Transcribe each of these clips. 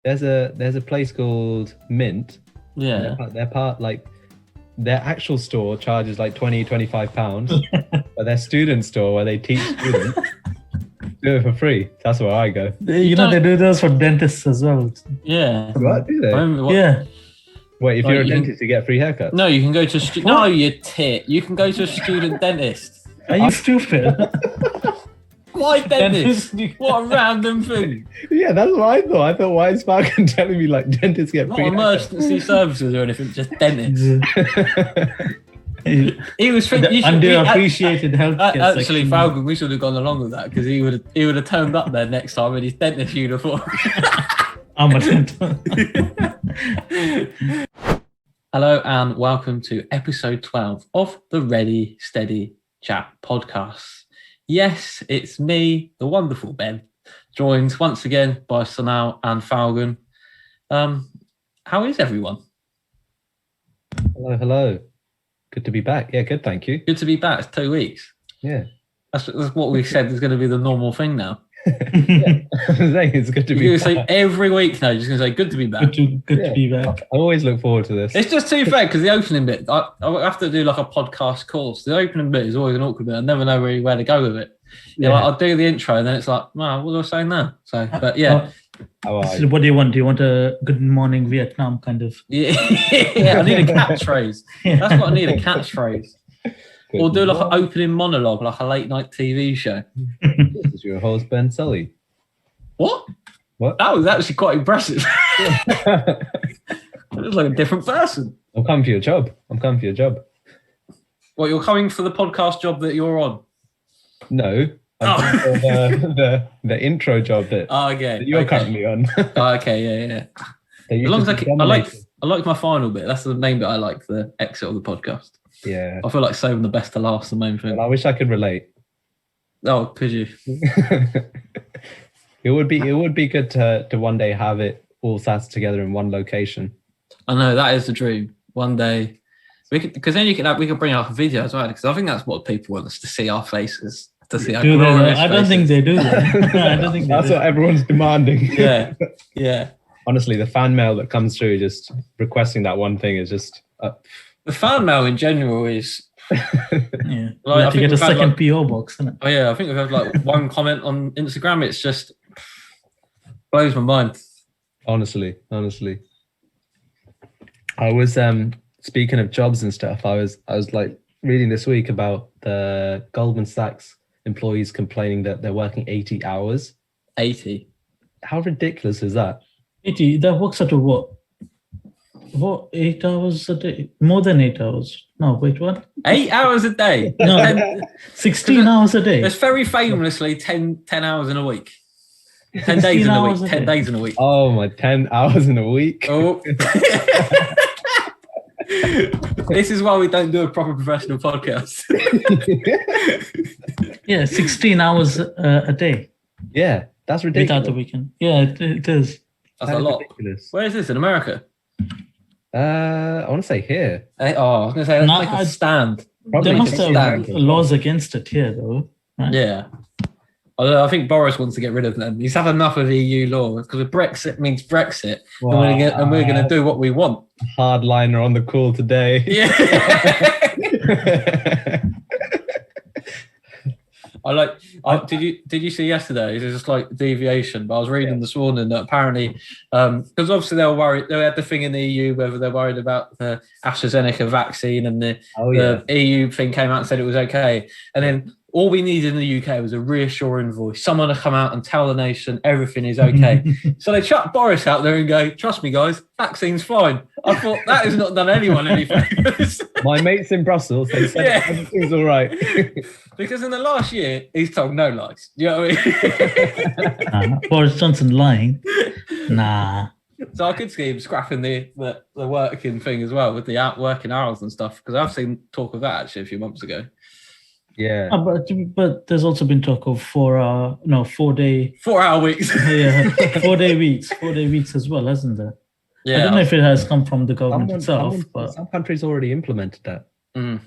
There's a place called Mint. Yeah. They're part like their actual store charges like 20-25 pounds, but their student store where they teach students do it for free. That's where I go. They do those for dentists as well. Yeah. What do they? Yeah. Wait, if you're a dentist, you get free haircut? No, you can go to no, you tit. You can go to a student dentist. Are you stupid? Why dentist? What a random thing. Yeah, that's what I thought. I thought, why is Phalgun telling me like dentists get Not free emergency services or anything, just dentists. He was thinking underappreciated healthcare. Actually, Phalgun, we should have gone along with that because he would have turned up there next time in his dentist uniform. I'm a dentist. Hello and welcome to episode 12 of the Ready Steady Chat podcast. Yes, it's me, the wonderful Ben, joined once again by Sanal and Phalgun. How is everyone? Hello. Good to be back. Yeah, good, thank you. Good to be back. It's 2 weeks. Yeah. That's what we said is going to be the normal thing now. Yeah. I'm saying it's good to be back. You're going to say every week now, you're just going to say good to be back. Good to be back. I always look forward to this. It's just too fair because the opening bit, I have to do like a podcast course. The opening bit is always an awkward bit. I never know where to go with it. Yeah, like, I'll do the intro and then it's like, wow, what do I say now? So, but yeah. So what do you want? Do you want a good morning Vietnam kind of? Yeah, I need a catchphrase. That's what I need, a catchphrase. Or do like an opening monologue, like a late night TV show. This is your host, Ben Sully. What? What? That was actually quite impressive. It was like a different person. I'm coming for your job. What, you're coming for the podcast job that you're on? No. I'm coming for the intro job that you're currently on. Okay, yeah. As long as I like my final bit. That's the main bit I like, the exit of the podcast. Yeah. I feel like saving the best to last, the main thing. Well, I wish I could relate. Oh, could you? It would be good to one day have it all sat together in one location. I know, that is the dream. One day, because then we could bring out a video as well. Because I think that's what people want us to see, our faces, to see our glorious faces. I don't think they do that. I don't think that's what everyone's demanding. Yeah. Honestly, the fan mail that comes through just requesting that one thing is just. The fan mail in general is. Yeah. Like, I think get a second PO box, isn't it? Oh yeah, I think we've had like one comment on Instagram. It's just blows my mind. Honestly. I was speaking of jobs and stuff, I was like reading this week about the Goldman Sachs employees complaining that they're working 80 hours. 80? How ridiculous is that? 80, that works out to what? What, 8 hours a day? More than 8 hours. No, wait, what? 8 hours a day? No, 16 hours a day. It's very famously 10 hours in a week. 10 days in a week. 10 days in a week. Oh, my 10 hours in a week. Oh. This is why we don't do a proper professional podcast. Yeah, 16 hours a day. Yeah, that's ridiculous. Without the weekend. Yeah, it is. That's a lot. Ridiculous. Where is this, in America? I want to say here. I was going to say, let's make a stand. There must have laws against it here, though. Right? Yeah. Although I think Boris wants to get rid of them. He's had enough of EU law because Brexit means Brexit, wow. and we're going to do what we want. Hardliner on the call today. Yeah. Did you see yesterday? It was just like deviation, but I was reading this morning that apparently, because obviously they were worried, they had the thing in the EU whether they're worried about the AstraZeneca vaccine, and the EU thing came out and said it was okay, and then all we needed in the UK was a reassuring voice, someone to come out and tell the nation everything is okay. So they chucked Boris out there and go, trust me guys, vaccine's fine. I thought that has not done anyone any favours. My mates in Brussels, they said everything's all right. Because in the last year, he's told no lies. You know what I mean? Boris Johnson lying? Nah. So I could see him scrapping the working thing as well with the working hours and stuff, because I've seen talk of that actually a few months ago. Yeah. But there's also been talk of 4 day 4 hour weeks. Yeah, 4 day weeks. 4 day weeks as well, hasn't there? Yeah. I don't know if it has come from the government itself, but some countries already implemented that. Mm.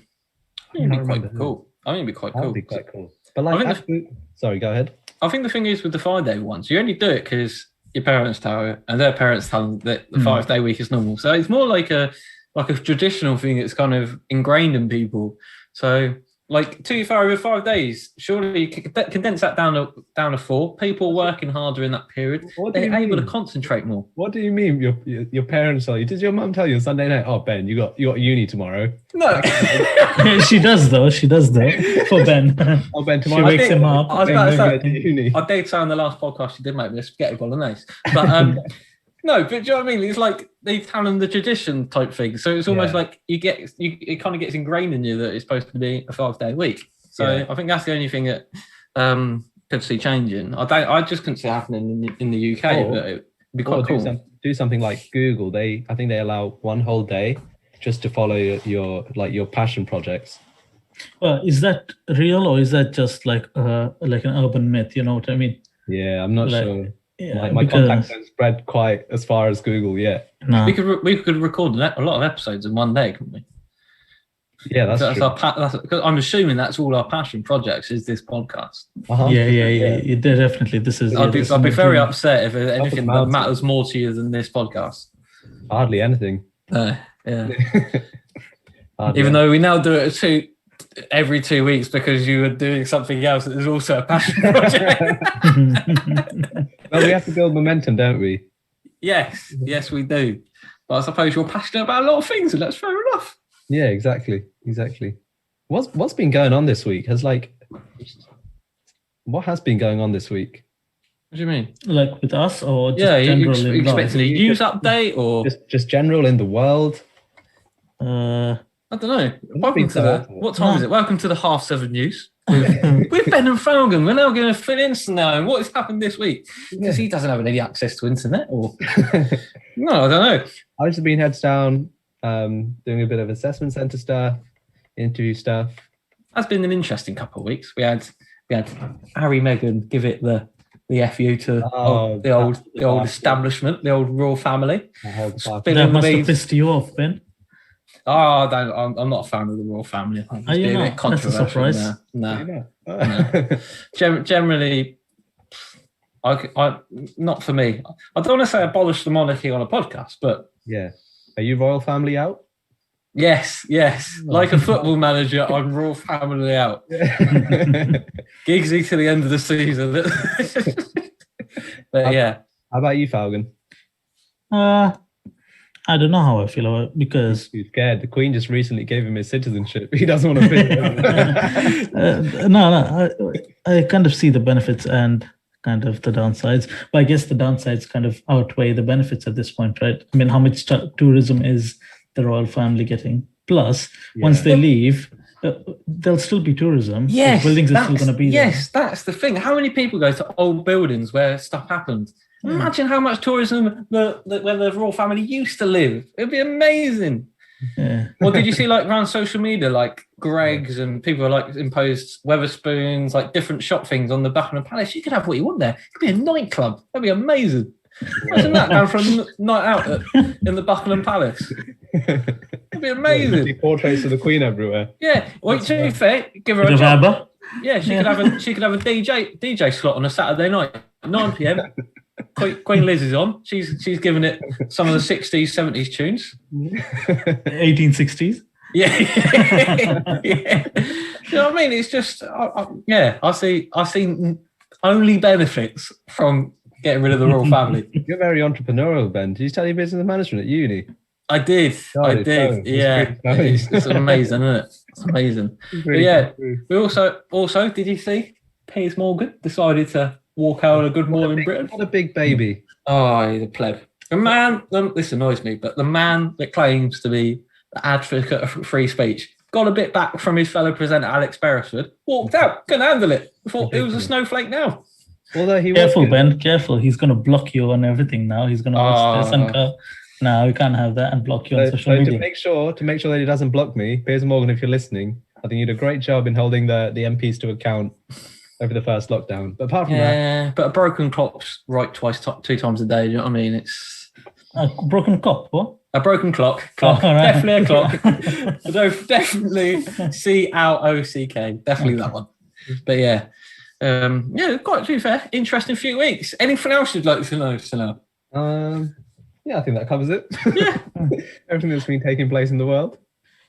It'd be quite cool. I think it'd be quite cool. That'd be quite cool. But like, sorry, go ahead. I think the thing is with the 5 day ones, you only do it because your parents tell you, and their parents tell them that the 5-day week is normal. So it's more like a traditional thing that's kind of ingrained in people. So like 2 far over 5 days, surely you can condense that down to 4. People working harder in that period. They're able to concentrate more. What do you mean? Your parents tell you? Did your mum tell you on Sunday night? Oh, Ben, you got uni tomorrow. No, she does though. For Ben. Oh, Ben, tomorrow she wakes him up. I was about to say, I did say on the last podcast she did make me a spaghetti bolognese, but no, but do you know what I mean? It's like they tell them the tradition type thing. So it's almost like it kind of gets ingrained in you that it's supposed to be a 5-day week. So I think that's the only thing that could see changing. I just couldn't see it happening in the UK, but it'd be quite cool. Do something like Google. I think they allow 1 whole day just to follow your passion projects. Well, is that real or is that just like an urban myth? You know what I mean? Yeah, I'm not sure. Yeah, my contacts don't spread quite as far as Google yet. No. We could record a lot of episodes in 1 day, couldn't we? Yeah, that's true. Because I'm assuming that's all our passion projects is this podcast. Yeah. Definitely. This is. I'd be very upset if anything that matters more to you than this podcast. Hardly anything. Yeah. Even though we now do it every 2 weeks because you were doing something else that is also a passion project. Well, we have to build momentum, don't we? Yes, we do. But I suppose you're passionate about a lot of things, and that's fair enough. Yeah, exactly. What's been going on this week? What has been going on this week? What do you mean? Like with us, or just general? You expecting a news update, or just general in the world? I don't know. What time is it? Welcome to the 7:30 news with Ben and Phalgun. We're now going to fill in now what has happened this week because he doesn't have any access to internet. Or no, I don't know. I've just been heads down, doing a bit of assessment centre stuff, interview stuff. That's been an interesting couple of weeks. We had Harry, Meghan give it the FU to the old establishment, the old royal family. That must have pissed you off, Ben. Oh, I'm not a fan of the royal family. Are you not? That's a surprise. No. Generally, I not for me. I don't want to say abolish the monarchy on a podcast, but yeah. Are you royal family out? Yes. Like a football manager, I'm royal family out. Giggsy to the end of the season. But yeah. How about you, Phalgun? I don't know how I feel about it because he's scared. The Queen just recently gave him his citizenship. He doesn't want to fit in. No. I kind of see the benefits and kind of the downsides, but I guess the downsides kind of outweigh the benefits at this point, right? I mean, how much tourism is the royal family getting? Plus, once they leave, there'll still be tourism. Yes, buildings are still going to be there. Yes, that's the thing. How many people go to old buildings where stuff happened? Imagine how much tourism where the royal family used to live. It'd be amazing. Yeah. Well, did you see like around social media, like Greggs and people like imposed Weatherspoons, like different shop things on the Buckingham Palace? You could have what you want there. It could be a nightclub. That'd be amazing. Imagine that down for a night out in the Buckingham Palace. It'd be amazing. Yeah, portraits of the Queen everywhere. Yeah. Well, to be fair, give her a job. Yeah, she could have a DJ slot on a Saturday night, 9 p.m. Queen Liz is on. She's given it some of the 60s, 70s tunes. 1860s. Yeah. Yeah. You know what I mean? It's just, I see only benefits from getting rid of the royal family. You're very entrepreneurial, Ben. Did you study business management at uni? I did. Yeah. It's amazing, isn't it? It's amazing. Really, yeah. We also, did you see Piers Morgan decided to walk out a Good Morning Britain? What a big baby. Oh, he's a pleb. The man, this annoys me, but the man that claims to be the advocate of free speech got a bit back from his fellow presenter, Alex Beresford, walked out, couldn't handle it. Thought it was a snowflake now. Although he careful, Ben, careful. He's going to block you on everything now. He's going to watch this and go, no, we can't have that, and block you on social media. To make sure that he doesn't block me, Piers Morgan, if you're listening, I think you did a great job in holding the MPs to account over the first lockdown. But apart from that... but a broken clock's right 2 times a day, do you know what I mean? It's... A broken clock, what? A broken clock. Right. Definitely a clock. Definitely CLOCK. Definitely that one. But yeah. quite to be fair, interesting few weeks. Anything else you'd like to know, Sanal? Yeah, I think that covers it. Yeah. Everything that's been taking place in the world.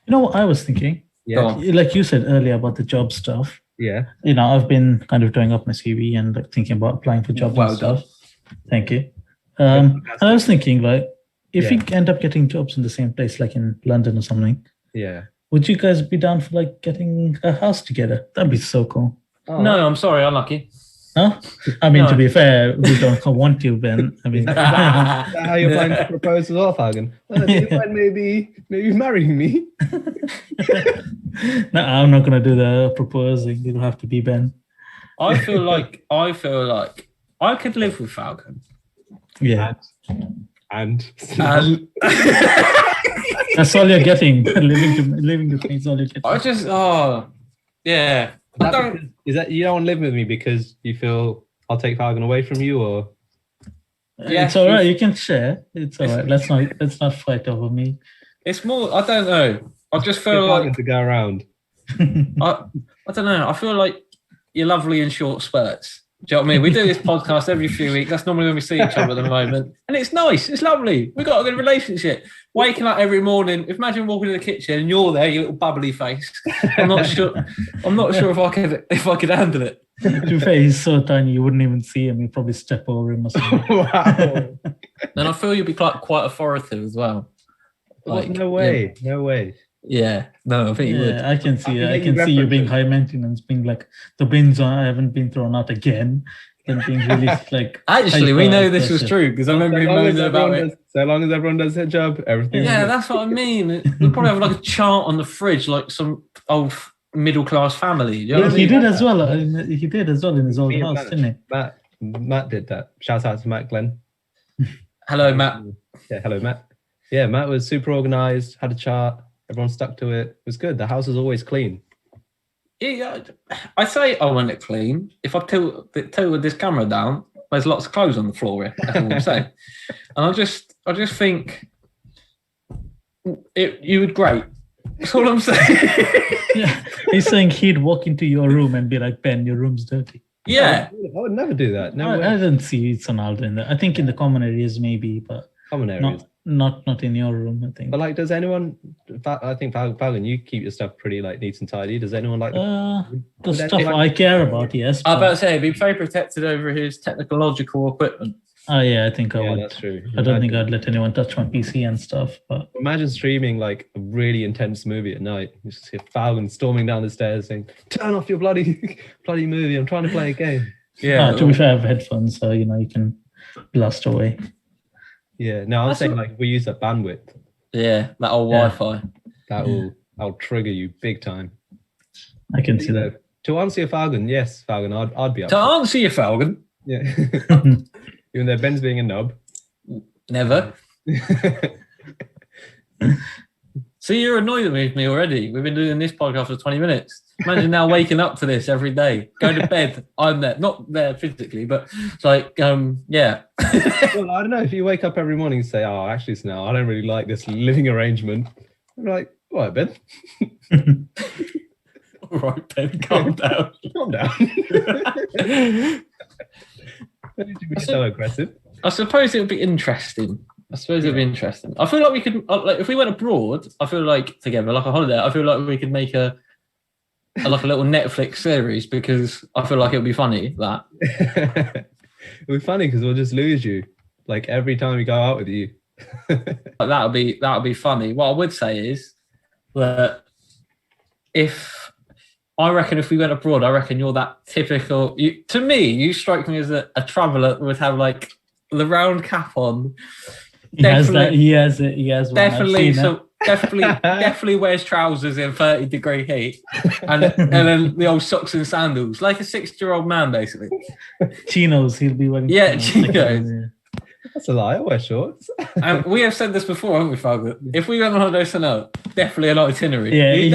You know what I was thinking? Yeah. Like you said earlier about the job stuff. Yeah. I've been kind of doing up my CV and like thinking about applying for jobs and stuff. Thank you. And I was thinking, like, if we end up getting jobs in the same place, like in London or something, would you guys be down for like getting a house together? That'd be so cool. Oh. No, I'm sorry, unlucky. Huh? I mean, to be fair, we don't want you, Ben. I mean, is that how you're planning to propose as well, Phalgun? Do you mind maybe marrying me? No, I'm not going to do the proposing. It'll have to be Ben. I feel like I could live with Phalgun. Yeah. And that's all you're getting. living with me is all you're getting. I just, yeah. Is that you don't want to live with me because you feel I'll take Phalgun away from you, or? Yeah, it's all right. You can share. It's all right. Let's not fight over me. It's more. I don't know. I just feel like to go around. I don't know. I feel like you're lovely in short spurts. Do you know what I mean? We do this podcast every few weeks. That's normally when we see each other at the moment. And it's nice. It's lovely. We've got a good relationship. Waking up every morning, imagine walking in the kitchen and you're there, your little bubbly face. I'm not sure if I could handle it. To be fair, he's so tiny you wouldn't even see him. You'd probably step over him or something. Wow. And I feel you'd be quite authoritative as well. Like, no way. Yeah. No way. Yeah, no, I think you would. I can see you being high maintenance, being like the bins haven't been thrown out again, and being really like. Actually, we know this was true because I remember him moaning about it. So long as everyone does their job, everything. Yeah, that's what I mean. We'll probably have like a chart on the fridge, like some old middle class family. You know what I mean? He did as well. He did as well in his old house, didn't he? Matt did that. Shout out to Matt Glenn. Hello, Matt. Yeah, hello, Matt. Yeah, Matt was super organised. Had a chart. Everyone stuck to it. It was good. The house was always clean. Yeah, I say I want it clean. If I tilt this camera down, there's lots of clothes on the floor here. That's all I'm saying. And I just think you would great. That's all I'm saying. Yeah, he's saying he'd walk into your room and be like, Ben, your room's dirty. Yeah. I would never do that. No, I didn't see Sanal in there. I think in the common areas maybe, but common areas. Not in your room, I think. But like, does anyone? I think Phalgun, you keep your stuff pretty like neat and tidy. Does anyone like the stuff I care about? Yes. I was about to say, be very protected over his technological equipment. Oh yeah, I think I would. That's true. I don't think I'd let anyone touch my PC and stuff. But imagine streaming like a really intense movie at night. You just hear Phalgun storming down the stairs saying, "Turn off your bloody movie! I'm trying to play a game." Yeah. To be fair, I have headphones, so you can blast away. Yeah, no, I'm saying like if we use that bandwidth. Yeah, that old Wi-Fi. That'll trigger you big time. I can see that. To answer your Phalgun, yes, Phalgun, I'd be up. To answer your Phalgun? Yeah. Even though Ben's being a knob. Never. See, you're annoyed with me already. We've been doing this podcast for 20 minutes. Imagine now waking up to this every day. Go to bed. I'm there. Not there physically, but it's like, yeah. Well, I don't know. If you wake up every morning and say, oh, actually, Snell, I don't really like this living arrangement. I'm like, all right, Ben. All right, Ben, calm down. Calm down. Don't need to be so aggressive. I suppose it would be interesting. I feel like we could, like, if we went abroad, I feel like together, like a holiday, I feel like we could make a little Netflix series because I feel like it would be funny that. It would be funny because we'll just lose you, like every time we go out with you. That would be funny. What I would say is that if we went abroad, I reckon you're that typical. To me, you strike me as a traveller that would have like the round cap on. He has one. Definitely wears trousers in 30-degree heat, and then the old socks and sandals, like a 60-year-old man, basically. Chinos, he'll be wearing. Yeah, chinos. That's a lie. I wear shorts. And we have said this before, haven't we, Phalgun? If we went on holiday Sanal, definitely an itinerary. Yeah, he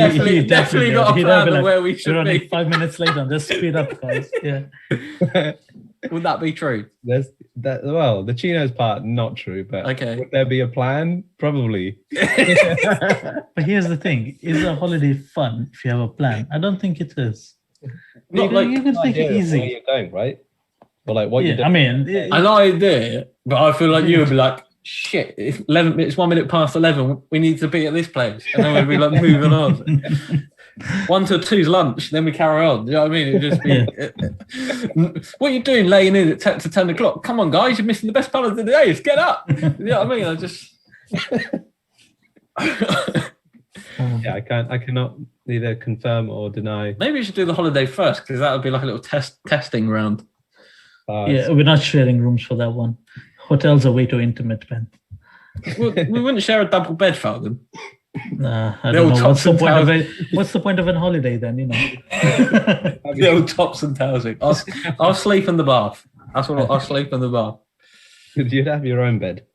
definitely got a plan of where we should be. 5 minutes later, let's speed up, guys. Yeah. Would that be true? Well, the chinos part, not true, but okay. Would there be a plan? Probably. But here's the thing: is a holiday fun if you have a plan? I don't think it is. Not You can take it Where easy. you're going, right? Or like what you're Yeah, doing. I mean, an idea, but I feel like you would be like, shit, it's 11 minutes, 1 minute past 11. We need to be at this place. And then we'd be like moving on. 1 to 2's lunch, then we carry on. You know what I mean? It'd just be, what are you doing laying in at 10 to 10 o'clock? Come on, guys, you're missing the best part of the day. Let's get up. You know what I mean? I just. Yeah, I cannot neither confirm or deny. Maybe we should do the holiday first, because that would be like a little testing round. Yeah, we're not sharing rooms for that one. Hotels are way too intimate, Ben. Well, we wouldn't share a double bed, Phalgun. Nah, I don't know. What's the point of a holiday then? You know, the old tops and towsing. I'll sleep in the bath. That's what I'll sleep in the bath. You'd have your own bed.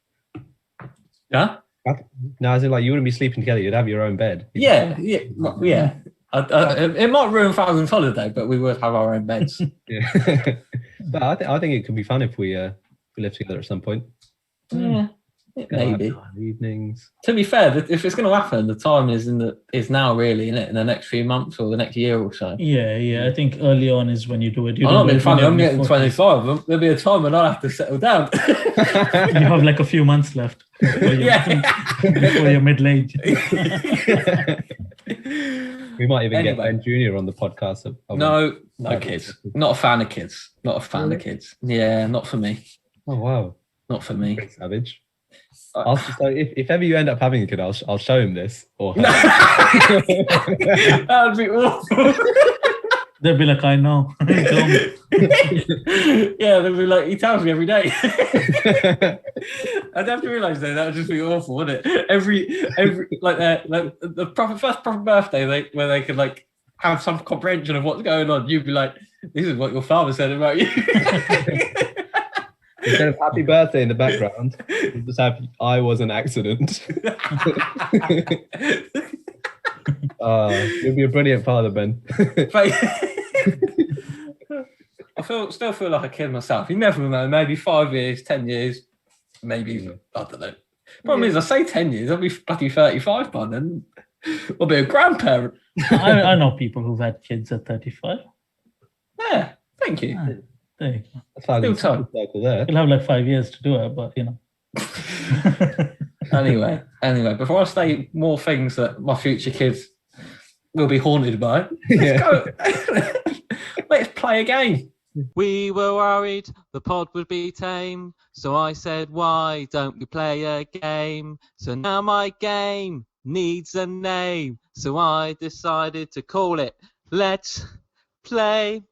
Yeah. No, as in like you wouldn't be sleeping together. You'd have your own bed. Yeah. It might ruin Phalgun's holiday, but we would have our own beds. Yeah. But I think it could be fun if we live together at some point. Yeah. Maybe evenings. To be fair, if it's going to happen, the time is now, really, in the next few months or the next year or so. Yeah. I think early on is when you do it. I'm not being funny. I'm getting 25. There'll be a time when I'll have to settle down. You have like a few months left before you're middle age. We might even get Ben Jr. on the podcast. No kids. Not a fan of kids. Not a fan of kids. Yeah, not for me. Oh wow, not for me. Pretty savage. I'll just like, if ever you end up having a kid, I'll show him this. Or that would be awful. They'll be like, I know. Yeah, they'll be like, he tells me every day. I'd have to realise though that would just be awful, wouldn't it? Every like the first proper birthday where they could like have some comprehension of what's going on, you'd be like, this is what your father said about you. Instead of happy birthday in the background, you just have I was an accident. You'll be a brilliant father, Ben. I still feel like a kid myself. You never know. Maybe 5 years, 10 years, maybe I don't know. Problem is, I say 10 years, I'll be bloody 35 by then. I'll be a grandparent. I know people who've had kids at 35. Yeah, thank you. There you go. Still time. You'll have like 5 years to do it, but you know. Anyway, before I say more things that my future kids will be haunted by, let's go. Let's play a game. We were worried the pod would be tame, so I said, why don't we play a game? So now my game needs a name, so I decided to call it Let's Play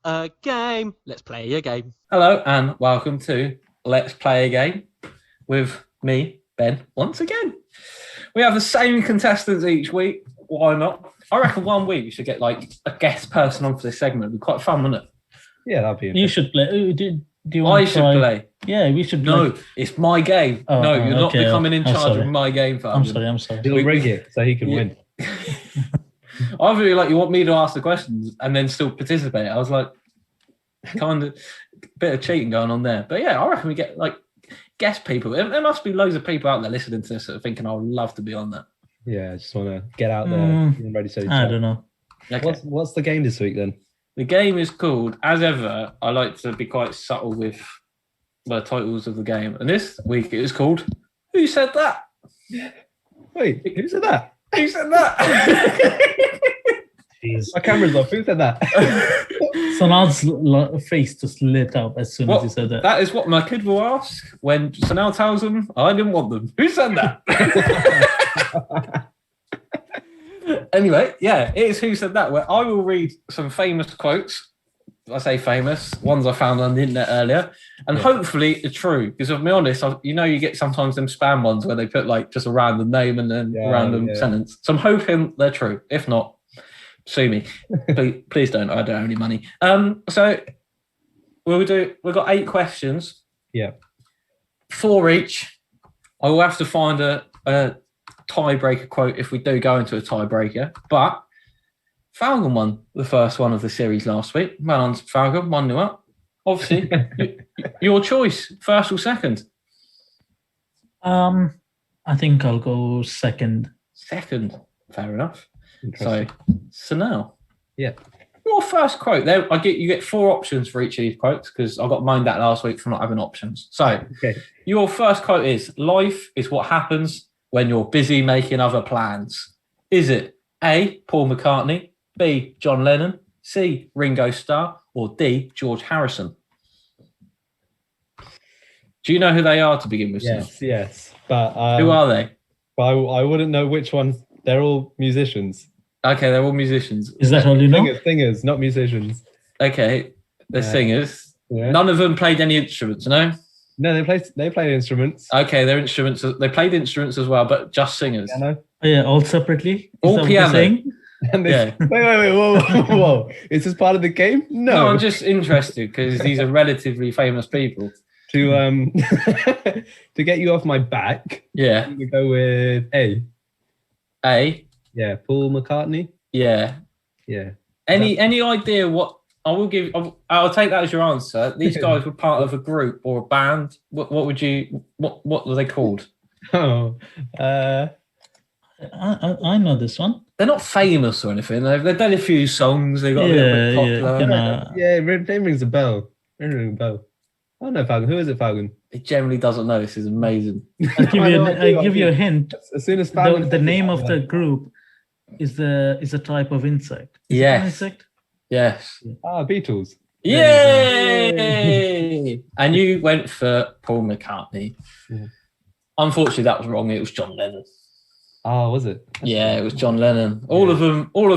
a Game. Let's play a game. Hello and welcome to Let's Play a Game with me, Ben, once again. We have the same contestants each week. Why not? I reckon 1 week we should get like a guest person on for this segment. It'd be quite fun, wouldn't it? Yeah, that'd be interesting. You should play. Do you want I should play. Yeah, we should. No, it's my game. No, you're not becoming in charge of my game. I'm sorry. He'll rig it so he can win. I really like you want me to ask the questions and then still participate. I was like, kind of a bit of cheating going on there. But yeah, I reckon we get like guest people. There must be loads of people out there listening to this that are thinking I would love to be on that. Yeah, I just want to get out there and ready to. I don't know. Okay. What's the game this week then? The game is called, as ever, I like to be quite subtle with the titles of the game. And this week it is called Who Said That? Wait, who said that? Who said that? Jeez. My camera's off. Who said that? Sanal's face just lit up as soon as he said that. That is what my kid will ask when Sanal tells them I didn't want them. Who said that? Anyway, yeah, it is Who Said That, where I will read some famous quotes. I say famous, ones I found on the internet earlier, and hopefully they're true. Because to be honest, you get sometimes them spam ones where they put like just a random name and then a random sentence. So I'm hoping they're true. If not, sue me. Please don't. I don't have any money. So we've got 8 questions. Yeah. 4 each. I will have to find a tiebreaker quote if we do go into a tiebreaker. But Phalgun won the first one of the series last week. Well on Phalgun, 1-0 up. Obviously, your choice, first or second? I think I'll go second. Second, fair enough. So now, yeah. your first quote. There, you get 4 options for each of these quotes because I got moaned at last week for not having options. So, Your first quote is: "Life is what happens when you're busy making other plans." Is it A, Paul McCartney, B, John Lennon, C, Ringo Starr, or D, George Harrison? Do you know who they are to begin with? Yes. But who are they? I wouldn't know which one. They're all musicians. Okay, they're all musicians. Is that all you know? Singers, not musicians. Okay, they're singers. Yeah. None of them played any instruments, no? No, they played instruments. Okay, they're instruments. They played instruments as well, but just singers. Piano? Oh, yeah, all separately? All piano. Yeah. Wait, whoa. Is this part of the game? No, I'm just interested because these are relatively famous people. To to get you off my back, I'm gonna go with A. A? Yeah, Paul McCartney. Yeah. Any idea what I'll take that as your answer. These guys were part of a group or a band. What were they called? I know this one. They're not famous or anything. They've done a few songs. They got a little bit popular. Name rings a bell. Oh no, Phalgun. Who is it, Phalgun? He generally doesn't know. This is amazing. I'll give you a hint. As soon as Phalgun the name of the group is a type of insect. Insect? Yes. Beatles. Yay! And you went for Paul McCartney. Yeah. Unfortunately, that was wrong. It was John Lennon. Oh, was it? It was John Lennon. All of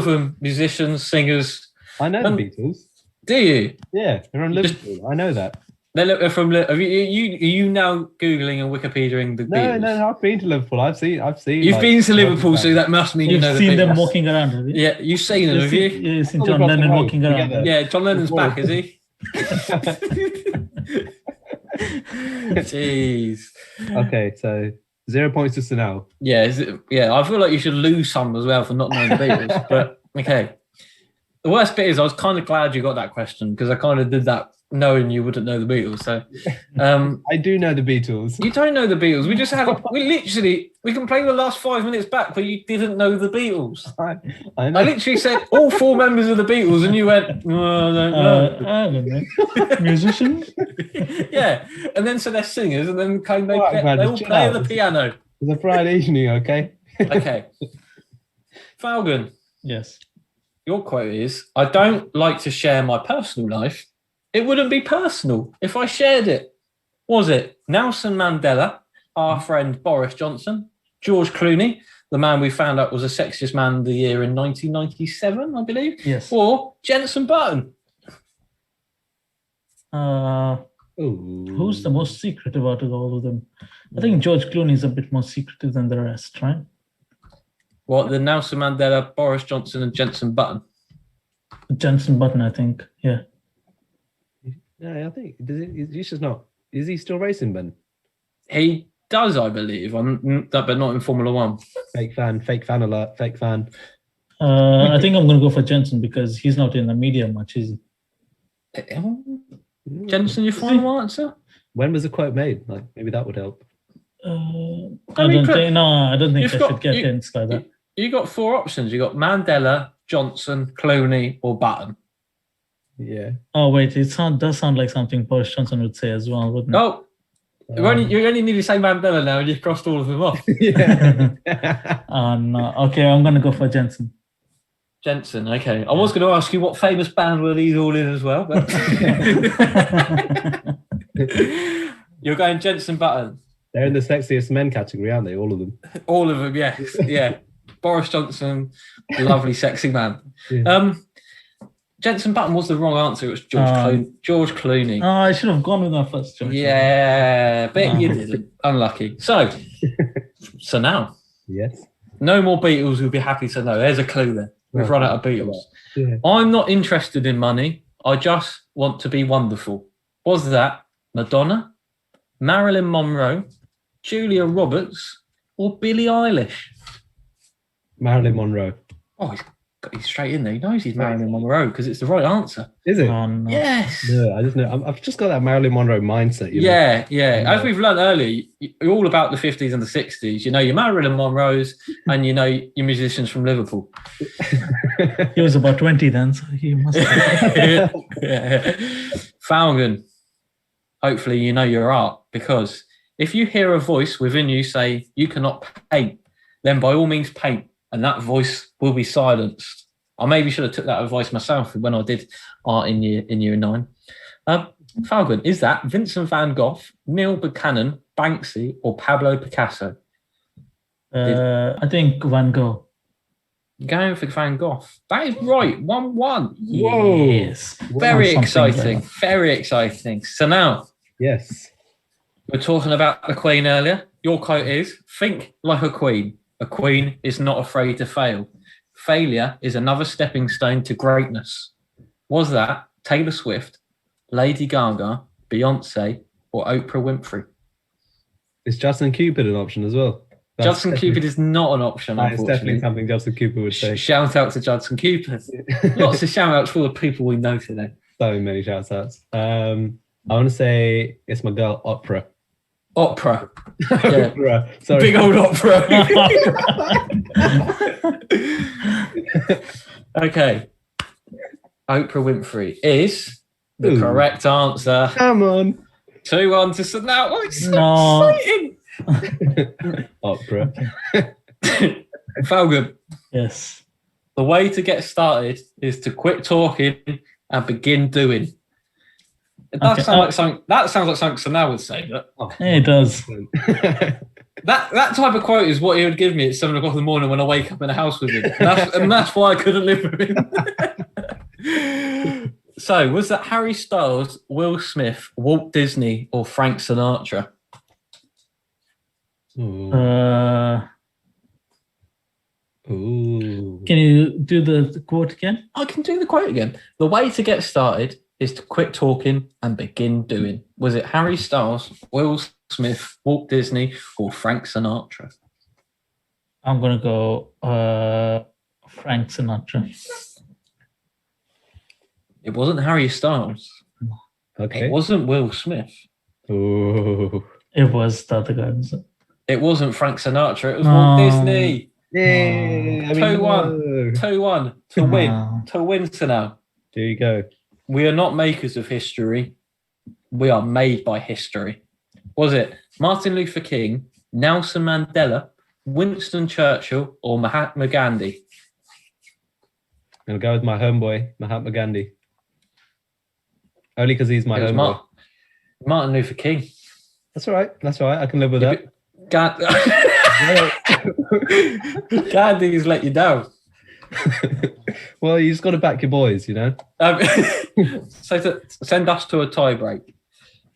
them, musicians, singers. I know the Beatles. Do you? Yeah, they're on Liverpool. I know that. They're from. Are you now googling and Wikipediaing the Beatles? No. I've been to Liverpool. I've seen. You've been to Liverpool, so that must mean you know the Beatles. You've seen them walking around, have you? Yeah, you've seen them, have you? You've seen John Lennon walking around. Yeah, John Lennon's back, is he? Jeez. Okay, so 0 points to Sanal. Yeah, I feel like you should lose some as well for not knowing the Beatles. But okay. The worst bit is I was kind of glad you got that question because I kind of did that knowing you wouldn't know the Beatles. So I do know the Beatles. You don't know the Beatles. We just had we can play the last 5 minutes back where you didn't know the Beatles. I know. I literally said all 4 members of the Beatles and you went, I don't know. Musicians? Yeah. And then so they're singers and then they all play the piano. It's a Friday evening, okay? Okay. Phalgun. Yes. Your quote is, "I don't like to share my personal life. It wouldn't be personal if I shared it." Was it Nelson Mandela, our friend Boris Johnson, George Clooney, the man we found out was the sexiest man of the year in 1997, I believe? Yes. Or Jensen Button? Who's the most secretive out of all of them? I think George Clooney is a bit more secretive than the rest, right? What, the Nelson Mandela, Boris Johnson, and Jensen Button? Jensen Button, I think. Yeah. Yeah, I think he's just not. Is he still racing, Ben? He does, I believe, but not in Formula One. Fake fan alert, fake fan. I think I'm going to go for Jensen because he's not in the media much, is he? Jensen, your final answer? When was the quote made? Like, maybe that would help. I don't think I should get hints like that. You got 4 options. You got Mandela, Johnson, Clooney, or Button. Yeah. Oh wait, does sound like something Boris Johnson would say as well, wouldn't it? Oh, you only need to say Mandela now, and you've crossed all of them off. Yeah. No. Okay, I'm going to go for Jensen. Jensen, okay. I was going to ask you what famous band were these all in as well, but you're going Jensen Button. They're in the sexiest men category, aren't they? All of them. All of them, yes. Yeah. Boris Johnson, lovely, sexy man. Yeah. Jensen Button was the wrong answer. It was George Clooney. Oh, I should have gone with my first choice. Yeah, but you didn't. Unlucky. So now. Yes. No more Beatles, you'll be happy to know. There's a clue there. We've run out of Beatles. Yeah. I'm not interested in money. I just want to be wonderful. Was that Madonna, Marilyn Monroe, Julia Roberts, or Billie Eilish? Marilyn Monroe. Oh, got you straight in there. He knows he's Marilyn Monroe because it's the right answer. Is it? No. Yes. No, I just know. I've just got that Marilyn Monroe mindset. You know? Yeah. As we've learned earlier, you're all about the 50s and the 60s. You know your Marilyn Monroes and you know your musicians from Liverpool. He was about 20 then, so he must have. Phalgun, hopefully you know your art, because if you hear a voice within you say you cannot paint, then by all means paint, and that voice will be silenced. I maybe should have took that advice myself when I did art in year 9. Phalgun, is that Vincent van Gogh, Neil Buchanan, Banksy, or Pablo Picasso? I think Van Gogh. Going for Van Gogh. That is right. 1-1. Whoa. Yes. Very exciting. Very exciting. So now. Yes. We were talking about the Queen earlier. Your quote is, think like a queen. A queen is not afraid to fail. Failure is another stepping stone to greatness. Was that Taylor Swift, Lady Gaga, Beyonce, or Oprah Winfrey? Is Justin Cupid an option as well? Justin Cupid is not an option, It's unfortunately. definitely something Justin Cupid would say. Shout out to Justin Cupid. Lots of shout outs for the people we know today. So many shout outs. I want to say it's my girl, Oprah. Opera. Yeah. Oprah. Sorry. Big old opera. Okay. Oprah Winfrey is the correct answer. Come on. 2-1 to Sanal. Oh, it's so exciting. Opera. Phalgun. Yes. The way to get started is to quit talking and begin doing. That sounds like something Sanal would say. But It does. that type of quote is what he would give me at 7 o'clock in the morning when I wake up in a house with him. And that's why I couldn't live with him. So, was that Harry Styles, Will Smith, Walt Disney, or Frank Sinatra? Ooh. Can you do the quote again? I can do the quote again. The way to get started is to quit talking and begin doing. Was it Harry Styles, Will Smith, Walt Disney, or Frank Sinatra? I'm going to go Frank Sinatra. It wasn't Harry Styles. Okay. It wasn't Will Smith. Ooh. It was the other guy. It wasn't Frank Sinatra. It was Walt Disney. Yeah. 2-1. 2-1 to win. To win Sanal. There you go. We are not makers of history. We are made by history. Was it Martin Luther King, Nelson Mandela, Winston Churchill, or Mahatma Gandhi? I'm going to go with my homeboy, Mahatma Gandhi. Only because he's my homeboy. Martin Luther King. That's all right. That's all right. I can live with that. Gandhi's let you down. Well, you just got to back your boys, you know? So to send us to a tie break,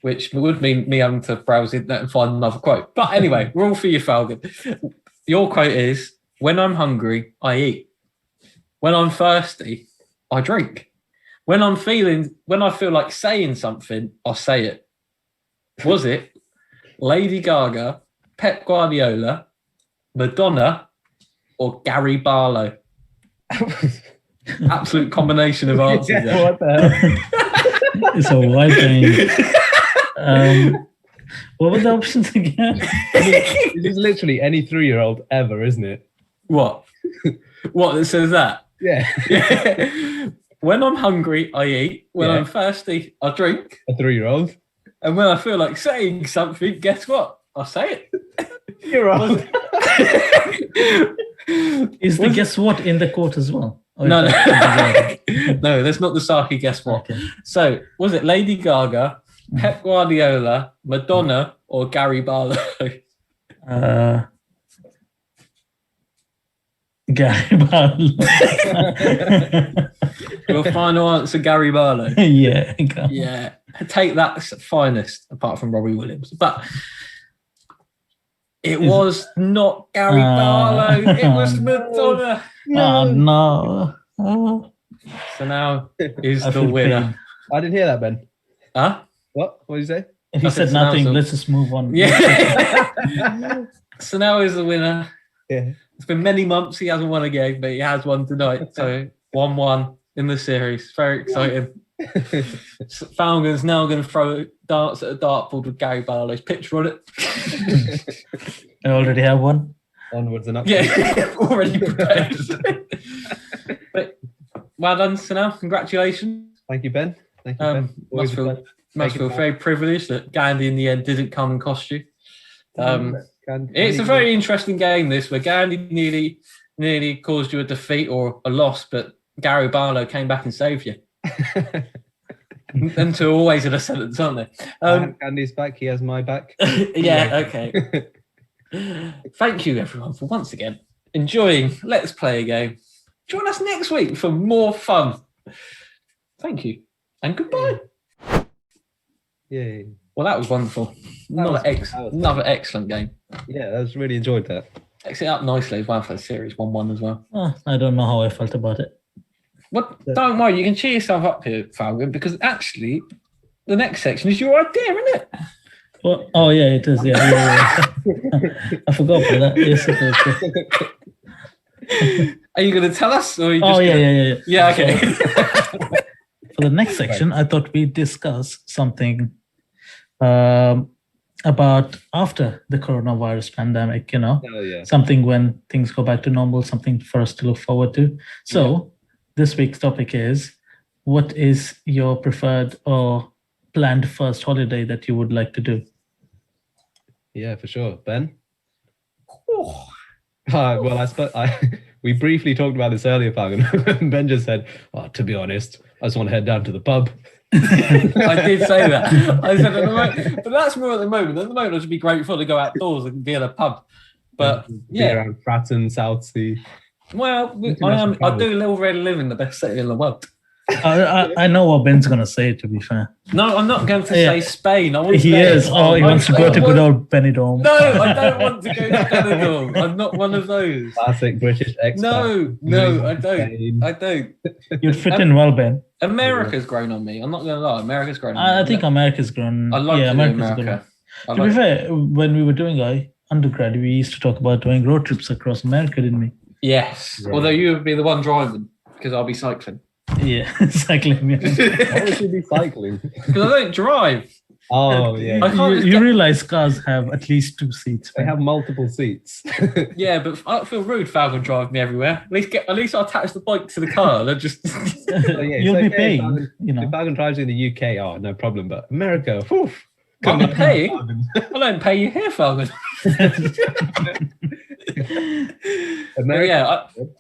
which would mean me having to browse the internet and find another quote. But anyway, we're all for you, Phalgun. Your quote is, when I'm hungry, I eat. When I'm thirsty, I drink. When I feel like saying something, I say it. Was it Lady Gaga, Pep Guardiola, Madonna, or Gary Barlow? Absolute combination of answers. Yeah, what the hell? It's a wide range. What were the options again? It is literally any 3-year-old ever, isn't it? What? What that says that? Yeah. When I'm hungry, I eat. When I'm thirsty, I drink. A 3-year-old. And when I feel like saying something, guess what? I say it. You're right. Is the guess what in the quote as well? No, that's not the Saki guess what. Okay. So, was it Lady Gaga, Pep Guardiola, Madonna, or Gary Barlow? Gary Barlow. Your final answer, Gary Barlow. Yeah. Yeah. Take that finest, apart from Robbie Williams. But it was not Gary Barlow. It was Madonna. No. So now is the winner. I didn't hear that, Ben. Huh? What did you say? If he said nothing, let's just move on. Yeah. So now is the winner. Yeah. It's been many months he hasn't won a game, but he has won tonight. So 1-1 in the series. Very exciting. Phalgun's now going to throw darts at a dartboard with Gary Barlow's picture on it. I already have one. Onwards and upwards. Yeah, already prepared. But well done, Sanal. Congratulations. Thank you, Ben. Thank you, Ben. Must feel very privileged that Gandhi in the end didn't come and cost you. It's a very interesting game, this, where Gandhi nearly caused you a defeat or a loss, but Gary Barlow came back and saved you. Them two are always in a sentence, aren't they? I have Gandhi's back. He has my back. Yeah, okay. Thank you, everyone, for once again enjoying Let's Play a Game. Join us next week for more fun. Thank you, and goodbye. Yay. Well, that was wonderful. Another excellent game. Yeah, I was really enjoyed that. Exit up nicely as well for the series 1-1 as well. I don't know how I felt about it. Well, don't worry, you can cheer yourself up here, Phalgun, because actually the next section is your idea, isn't it? Well, oh yeah, it is. Yeah. I forgot about that. Yes, it is. Are you going to tell us? Or are you just Yeah, okay. For the next section, I thought we'd discuss something about after the coronavirus pandemic, something when things go back to normal, something for us to look forward to. So this week's topic is, what is your preferred or planned first holiday that you would like to do? Yeah, for sure. Ben? We briefly talked about this earlier, Phalgun. Ben just said, to be honest, I just want to head down to the pub. I did say that. I said at the moment, but that's more at the moment. At the moment, it would be grateful to go outdoors and be in a pub. But be around Fratton, Southsea. Well, I do already live in the best city in the world. I know what Ben's going to say, to be fair. No, I'm not going to say Spain. He wants to go to good old Benidorm. No, I don't want to go to Benidorm. I'm not one of those. Classic British expat. No, I don't. I don't. You'd fit in well, Ben. America's grown on me. I'm not going to lie. America's grown on me. I think America's grown. I like America. To be fair, when we were doing our undergrad, we used to talk about doing road trips across America, didn't we? Yes. Yeah. Although you would be the one driving, because I'll be cycling. Yeah, cycling. Why would you be cycling? Because I don't drive. Oh, yeah. You realize cars have at least 2 seats. They have multiple seats. Yeah, but I feel rude. Phalgun drive me everywhere. At least I'll attach the bike to the car and just. You'll be paying. If Phalgun drives in the UK, no problem. But America, whew. I'll be paying. I don't pay you here, Phalgun.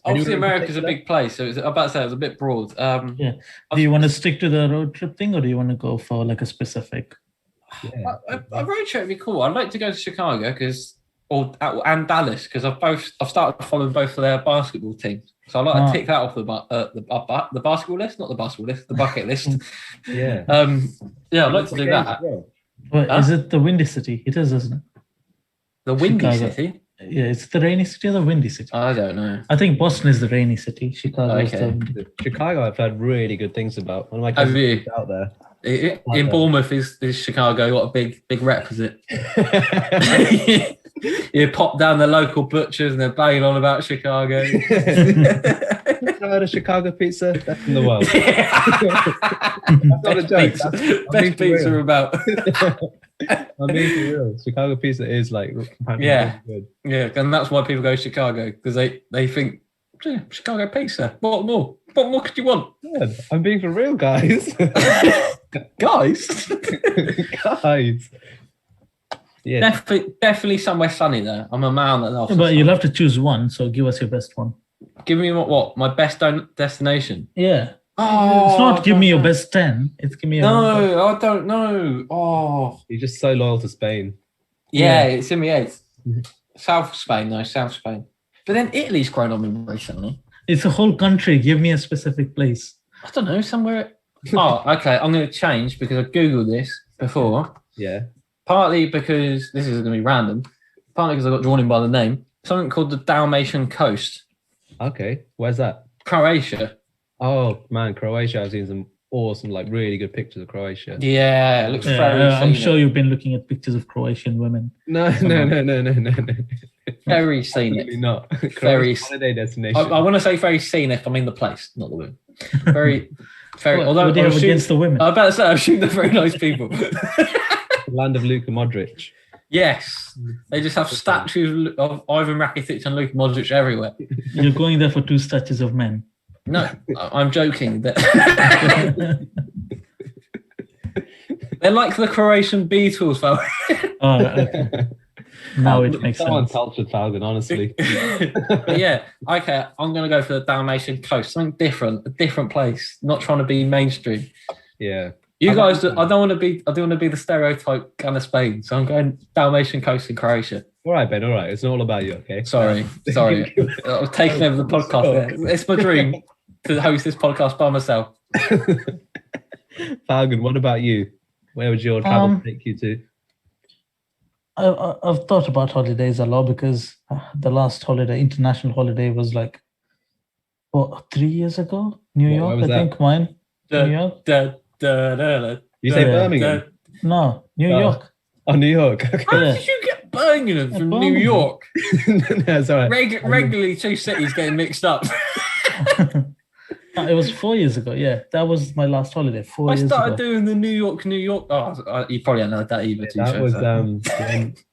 Obviously America's a big place, so I'm about to say it was a bit broad. Do you want to stick to the road trip thing, or do you want to go for like a specific? A road trip would be cool. I'd like to go to Chicago and Dallas, because I've started following both of their basketball teams, so I'd like to tick that off the basketball list, not the basketball list, the bucket list. Yeah. I'd like to do that. Well, is it the Windy City? It is, isn't it? The Windy City? Yeah, it's the rainy city or the windy city? I don't know. I think Boston is the rainy city. Chicago is the windy. Chicago, I've heard really good things about. One of my cousins out there. In Bournemouth, is Chicago got a big rep, is it? You pop down the local butchers and they're banging on about Chicago. I've heard of Chicago pizza. That's in the world. That's not a joke. Best pizza about. I'm being for real. Chicago pizza is like good. Yeah, and that's why people go to Chicago, because they think Chicago pizza. What more? What more could you want? Yeah, I'm being for real, guys. Guys. Yeah, definitely somewhere sunny there. I'm a man that loves. But you'll have to choose one. So give us your best one. Give me what? My best destination. Yeah. Oh, it's not give me your best 10. It's give me your I don't know. Oh, you're just so loyal to Spain. Yeah, it's in my head. South Spain. But then Italy's grown on me recently. It's a whole country. Give me a specific place. I don't know, somewhere. Oh, okay. I'm going to change because I Googled this before. Yeah. Partly because this is going to be random. Partly because I got drawn in by the name. Something called the Dalmatian Coast. Okay. Where's that? Croatia. Oh, man. Croatia. I've seen some awesome, really good pictures of Croatia. Yeah, it looks very I'm sure you've been looking at pictures of Croatian women. No. Very scenic. Absolutely not. Very holiday destination. I want to say very scenic. I mean the place, not the women. Very. Although what do you have against the women? I was about to say, I assume they're very nice people. The land of Luka Modric. Yes, they just have statues of Ivan Rakitic and Luka Modric everywhere. You're going there for 2 statues of men. No, I'm joking. They're like the Croatian Beatles, though. Oh, okay. Now it makes Someone sense. cultured Phalgun, honestly. But yeah, okay, I'm going to go for the Dalmatian coast, something different, a different place, not trying to be mainstream. Yeah. You guys, I don't want to be the stereotype kind of Spain, so I'm going Dalmatian coast in Croatia. All right, Ben. All right. It's not all about you, okay? Sorry. I was taking over the podcast there. It's my dream to host this podcast by myself. Phalgun, what about you? Where would your travel take you to? I've thought about holidays a lot because the last holiday, international holiday, was like 3 years ago. New York, I think mine. New York. You say Birmingham? No, New York. Oh, New York. Okay. How did you get Birmingham from New York? No, it's all right. Regularly, 2 cities getting mixed up. No, it was 4 years ago. Yeah, that was my last holiday. 4 years ago. I started doing the New York. Oh, you probably don't know that either. That was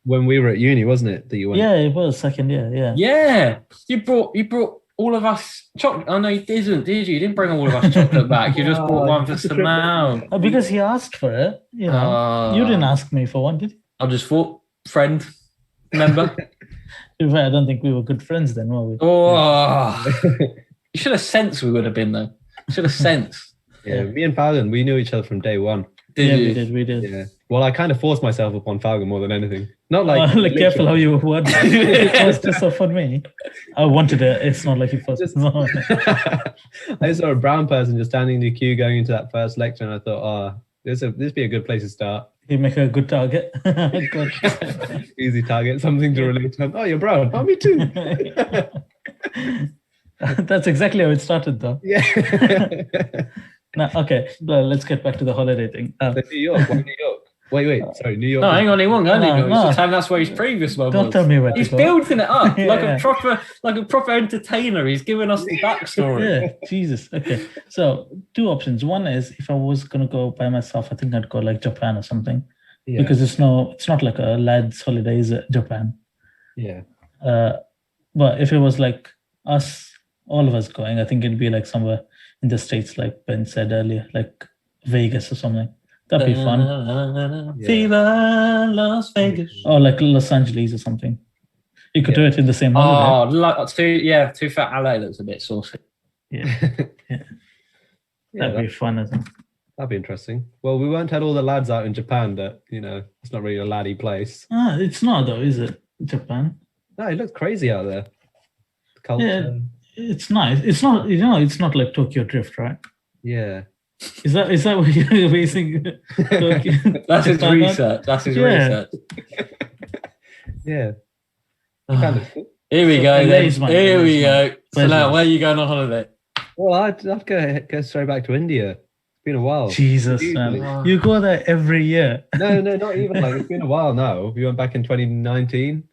when we were at uni, wasn't it? That you went. Yeah, it was second year. Yeah. Yeah, you brought all of us chocolate. Oh no, you didn't, did you? You didn't bring all of us chocolate back. You just brought one for Samal. Because he asked for it. You know, you didn't ask me for one, did you? I just thought, friend, member. In fact, I don't think we were good friends then, were we? Oh. You should have sensed we would have been, though. Should have sensed. Yeah, me and Phalgun, we knew each other from day one. We did. Yeah. Well, I kind of forced myself upon Phalgun more than anything. Not like... careful how you word it. It was just upon me. I wanted it. It's not like you forced I saw a brown person just standing in the queue going into that first lecture, and I thought, this would be a good place to start. You make a good target. Good. Easy target, something to relate to. Oh, you're brown. Oh, me too. That's exactly how it started, though. Yeah. Now, okay, well, let's get back to the holiday thing. New York. Why New York? Wait. Sorry, New York. No, hang on. He won't go to New York. No. He's telling us where his previous one was. Don't tell me where He's to go. building it up Yeah. like a proper entertainer. He's giving us the backstory. Yeah, Jesus. Okay, so 2 options. One is if I was gonna go by myself, I think I'd go like Japan or something, because it's not like a lads' holiday, is it? Japan. Yeah. But if it was like us, all of us going, I think it'd be like somewhere in the States, like Ben said earlier, like Vegas or something. That'd be fun. Viva Las Vegas. Or like Los Angeles or something. You could do it in the same holiday. Too fat LA looks a bit saucy. Yeah. That'd be fun, isn't it? That'd be interesting. Well, we won't had all the lads out in Japan that, it's not really a laddie place. It's not though, is it? Japan. No, it looks crazy out there. The culture. Yeah, it's nice. It's not, it's not like Tokyo Drift, right? Yeah. Is that what you're basing Tokyo? That's his research. That's his research. Yeah. Kind of cool. Here we go. Here we go. So Pleasure. now, where are you going on holiday? Well, I'd go straight back to India. It's been a while. Jesus, man. You go there every year. No, not even. Like, it's been a while now. We went back in 2019.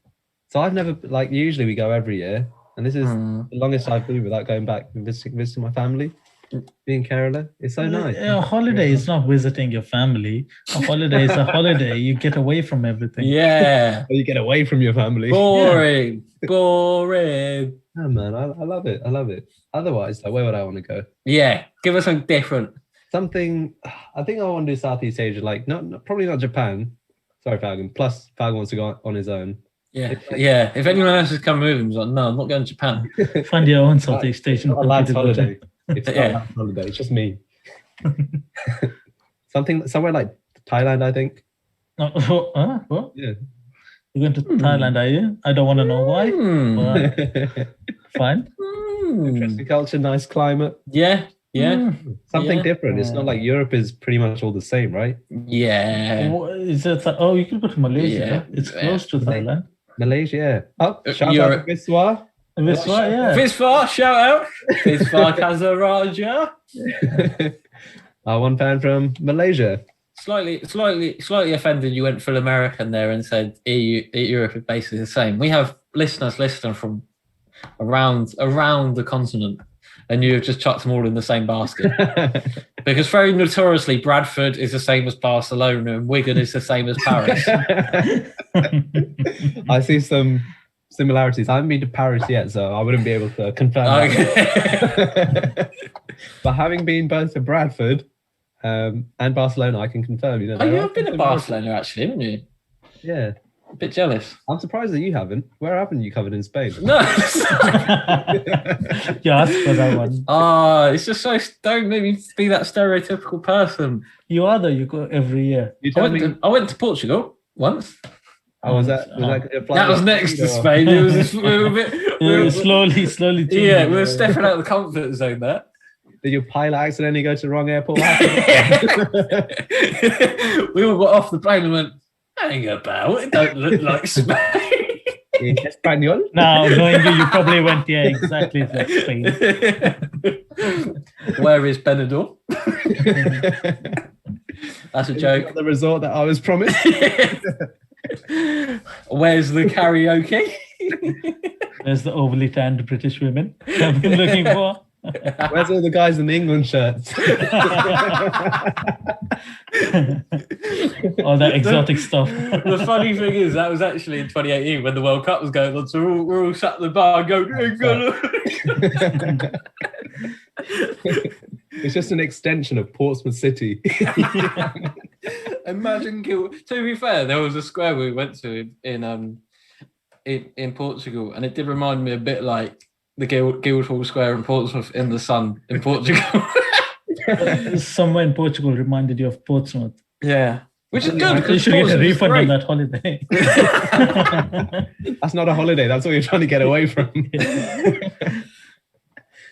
So I've never, usually we go every year. And this is the longest I've been without going back and visiting my family. Being Kerala, it's so nice. A holiday is not visiting your family. A holiday is a holiday. You get away from everything. Yeah. Or you get away from your family. Boring. Boring. Oh, man, I love it. I love it. Otherwise, where would I want to go? Yeah. Give us something different. Something, I think I want to do Southeast Asia, probably not Japan. Sorry, Phalgun. Plus, Phalgun wants to go on his own. Yeah. If anyone else has come with him, he's like, no, I'm not going to Japan. Find your own Southeast Asian. It's not a lad's holiday. It's not a lad's holiday. It's just me. Somewhere like Thailand, I think. What? Yeah. You're going to Thailand, are you? I don't want to know why. But fine. Interesting culture, nice climate. Yeah. Something different. It's not like Europe is pretty much all the same, right? Yeah. Is it? You can go to Malaysia. Yeah. It's close to Thailand. Malaysia, yeah. Oh, shout out to Viswa. Viswa, yeah. Visva, shout out. Visva Kazaraja. One fan from Malaysia. Slightly offended you went full American there and said Europe is basically the same. We have listeners listening from around the continent, and you have just chucked them all in the same basket. Because very notoriously, Bradford is the same as Barcelona, and Wigan is the same as Paris. I see some similarities. I haven't been to Paris yet, so I wouldn't be able to confirm that. But having been both to Bradford and Barcelona, I can confirm. You know, you have been to Barcelona, actually, haven't you? Yeah. A bit jealous. I'm surprised that you haven't. Where haven't you covered in Spain? No. You asked for that one. It's just so, don't make me be that stereotypical person. You are though. You go every year. I went to Portugal once. Oh, was that that was next to Spain. It was slowly. Yeah, we were stepping out of the comfort zone there. Did your pilot accidentally go to the wrong airport? We all got off the plane and went, hang about, it don't look like Spain. Espanol? Now, knowing you probably went, yeah, exactly like Spain. Where is Benidorm? That's a joke. The resort that I was promised. Where's the karaoke? There's the overly tanned British women I've been looking for. Where's all the guys in the England shirts? All that exotic stuff. The funny thing is, that was actually in 2018 when the World Cup was going on, so we're all sat at the bar and going, It's just an extension of Portsmouth City. Imagine, to be fair, there was a square we went to in Portugal, and it did remind me a bit like the Guildhall Square in Portsmouth in the sun in Portugal. Somewhere in Portugal reminded you of Portsmouth. Yeah. Which is good. You should get a refund on that holiday. That's not a holiday. That's what you're trying to get away from.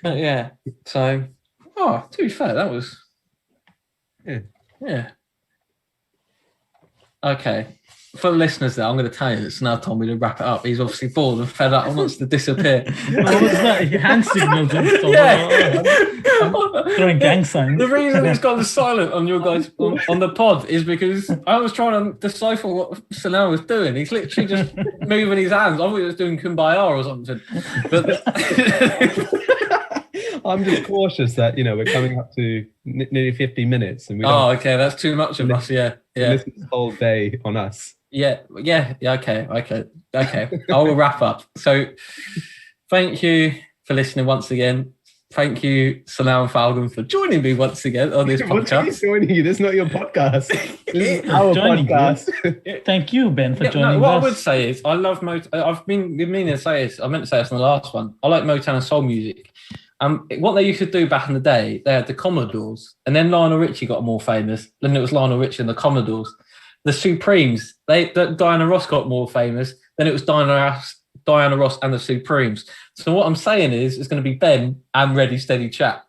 But yeah. So, to be fair, that was... Yeah. Okay. For the listeners there, I'm going to tell you that now told me to wrap it up. He's obviously bored and fed up and wants to disappear. What was that? Hand signals and stuff. Yeah. Throwing gang signs. The reason it's gone silent on your guys on the pod is because I was trying to decipher what Sanal was doing. He's literally just moving his hands. I thought he was doing Kumbaya or something. But I'm just cautious that, we're coming up to nearly 50 minutes. And we okay. That's too much of us. Yeah. This whole day on us. Yeah. Okay. I will wrap up. So thank you for listening once again. Thank you, Sanal and Phalgun, for joining me once again on this podcast. What are you joining you? This is not your podcast. This is our podcast. Thank you, Ben, for joining us. What I would say is I love I've been meaning to say this. I meant to say this in the last one. I like Motown and soul music. What they used to do back in the day, they had the Commodores, and then Lionel Richie got more famous. Then it was Lionel Richie and the Commodores. The Supremes, Diana Ross got more famous. Then it was Diana Ross and the Supremes. So what I'm saying is, it's going to be Ben and Ready Steady Chat.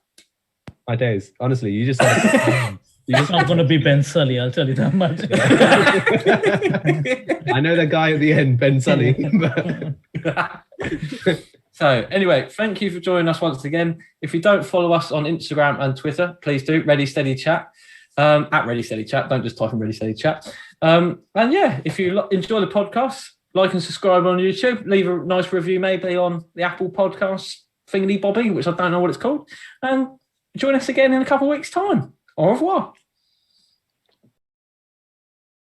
My days, honestly, you just said It's not going to be Ben Sully, I'll tell you that much. I know the guy at the end, Ben Sully. So anyway, thank you for joining us once again. If you don't follow us on Instagram and Twitter, please do. Ready Steady Chat. At Ready Steady Chat. Don't just type in Ready Steady Chat. And yeah, if you enjoy the podcast, like and subscribe on YouTube. Leave a nice review maybe on the Apple Podcast thingy bobby, which I don't know what it's called. And join us again in a couple of weeks' time. Au revoir.